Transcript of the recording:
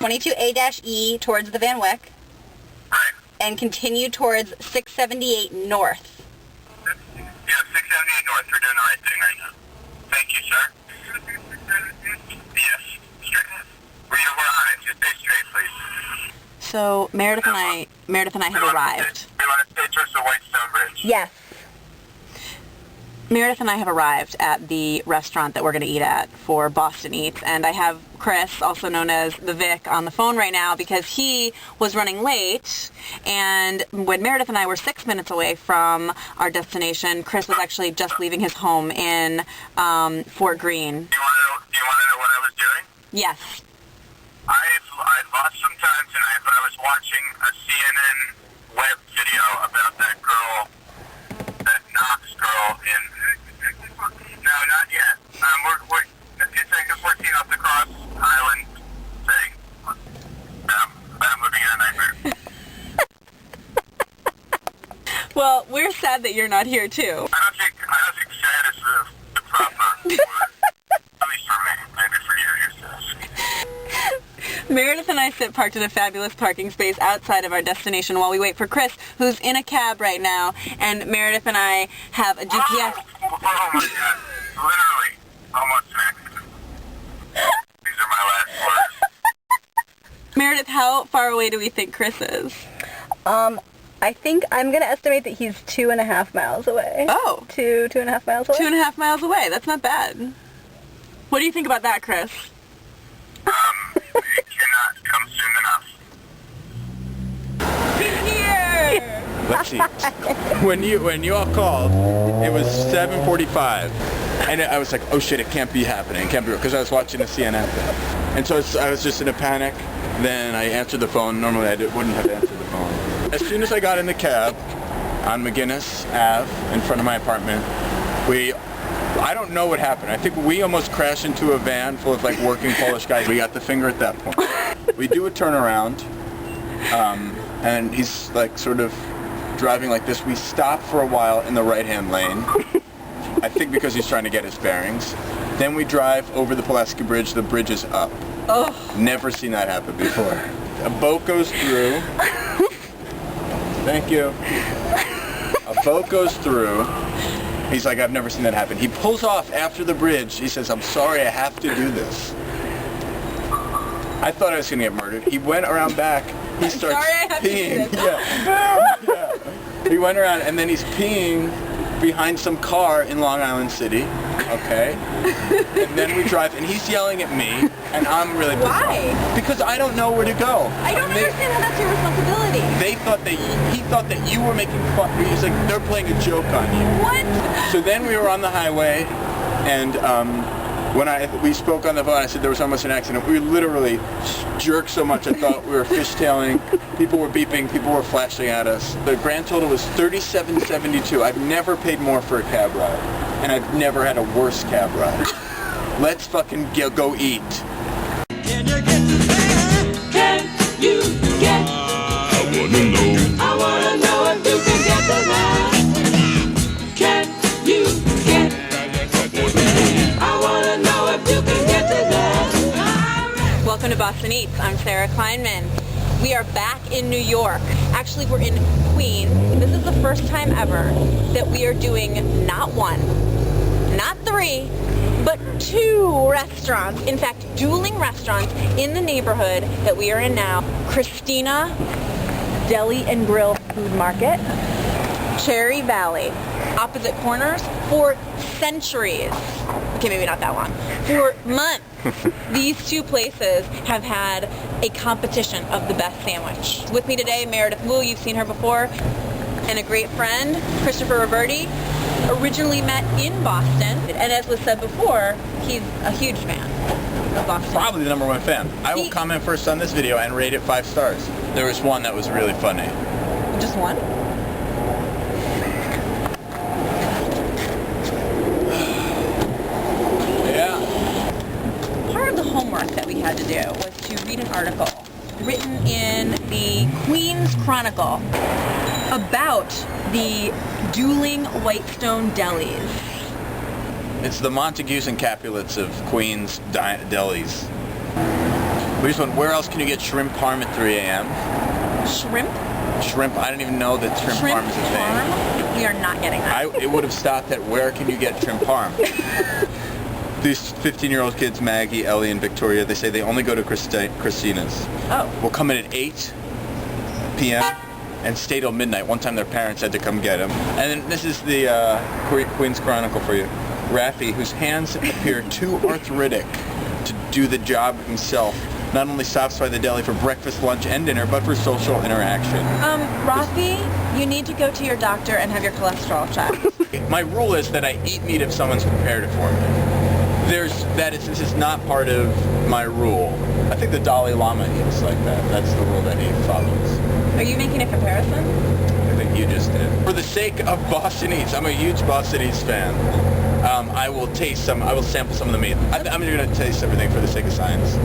22A-E towards the Van Wyck. Right. And continue towards 678 North. Yeah, 678 North. We're doing the right thing right now. Thank you, sir. Yes, straight ahead. We're on it. Just stay straight, please. So Meredith and I have arrived. We want to stay towards the Whitestone Bridge. Yes. Meredith and I have arrived at the restaurant that we're going to eat at for Boston Eats, and I have Chris, also known as the Vic, on the phone right now because he was running late, and when Meredith and I were 6 minutes away from our destination, Chris was actually just leaving his home in Fort Greene. Do you want to know what I was doing? Yes. I've lost some time tonight, but I was watching a CNN web video about that girl, that Knox girl in... No, not yet. It's like a 14 off the Cross Island thing. I'm living in a nightmare. Well, we're sad that you're not here, too. I don't think sad is the proper word. At least for me. Maybe for you, yes. Meredith and I sit parked in a fabulous parking space outside of our destination while we wait for Chris, who's in a cab right now, and Meredith and I have a GPS... Oh my God. Literally, almost an accident. These are my last words. Meredith, how far away do we think Chris is? I think I'm going to estimate that he's 2.5 miles away. Oh. 2.5 miles away? 2.5 miles away. That's not bad. What do you think about that, Chris? It cannot come soon enough. He's here! Let's see. When you all called, it was 7:45, and I was like, oh shit, it can't be happening. It can't be real, because I was watching a CNN thing. And so I was just in a panic. Then I answered the phone. Normally I wouldn't have answered the phone. As soon as I got in the cab on McGinnis Ave in front of my apartment, I don't know what happened. I think we almost crashed into a van full of like working Polish guys. We got the finger at that point. We do a turnaround, and he's like sort of driving like this. We stop for a while in the right-hand lane. I think because he's trying to get his bearings. Then we drive over the Pulaski Bridge. The bridge is up. Oh. Never seen that happen before. A boat goes through. Thank you. A boat goes through. He's like, I've never seen that happen. He pulls off after the bridge. He says, I'm sorry, I have to do this. I thought I was going to get murdered. He went around back. He starts peeing. Yeah. He went around, and then he's peeing behind some car in Long Island City. Okay. And then we drive, and he's yelling at me, and I'm really pissed off. Why? Because I don't know where to go. I don't understand how that's your responsibility. He thought that you were making fun. He's like, they're playing a joke on you. What? So then we were on the highway, and when we spoke on the phone, I said there was almost an accident. We literally jerked so much I thought we were fishtailing. People were beeping. People were flashing at us. The grand total was $37.72. I've never paid more for a cab ride, and I've never had a worse cab ride. Let's fucking go eat. Can you get to there? Can you get? I wanna know. I wanna know if you can get to there. Can you get? I wanna know if you can get to there. Welcome to Boston Eats. I'm Sarah Kleinman. We are back in New York. Actually, we're in Queens. This is the first time ever that we are doing not one, not three, but 2 restaurants. In fact, dueling restaurants in the neighborhood that we are in now. Christina Deli and Grill Food Market, Cherry Valley. Opposite corners for centuries. Okay, maybe not that long. For months. These 2 places have had a competition of the best sandwich. With me today, Meredith Wu, you've seen her before, and a great friend, Christopher Roberti, originally met in Boston, and as was said before, he's a huge fan of Boston. Probably the #1 fan. I will comment first on this video and rate it 5 stars. There was one that was really funny. Just one? Homework that we had to do was to read an article written in the Queens Chronicle about the dueling Whitestone Delis. It's the Montagues and Capulets of Queens delis. We just went, where else can you get shrimp parm at 3 a.m.? Shrimp? Shrimp, I didn't even know that shrimp parm is a thing. Parm? We are not getting that. It would have stopped at where can you get shrimp parm? These 15-year-old kids, Maggie, Ellie, and Victoria, they say they only go to Christina's. Oh. Will come in at 8 p.m. and stay till midnight. One time their parents had to come get them. And then this is the Queen's Chronicle for you. Raffi, whose hands appear too arthritic to do the job himself, not only stops by the deli for breakfast, lunch, and dinner, but for social interaction. Raffi, you need to go to your doctor and have your cholesterol checked. My rule is that I eat meat if someone's prepared it for me. This is not part of my rule. I think the Dalai Lama eats like that. That's the rule that he follows. Are you making a comparison? I think you just did. For the sake of Boston Eats, I'm a huge Boston Eats fan. I will sample some of the meat. I'm going to taste everything for the sake of science.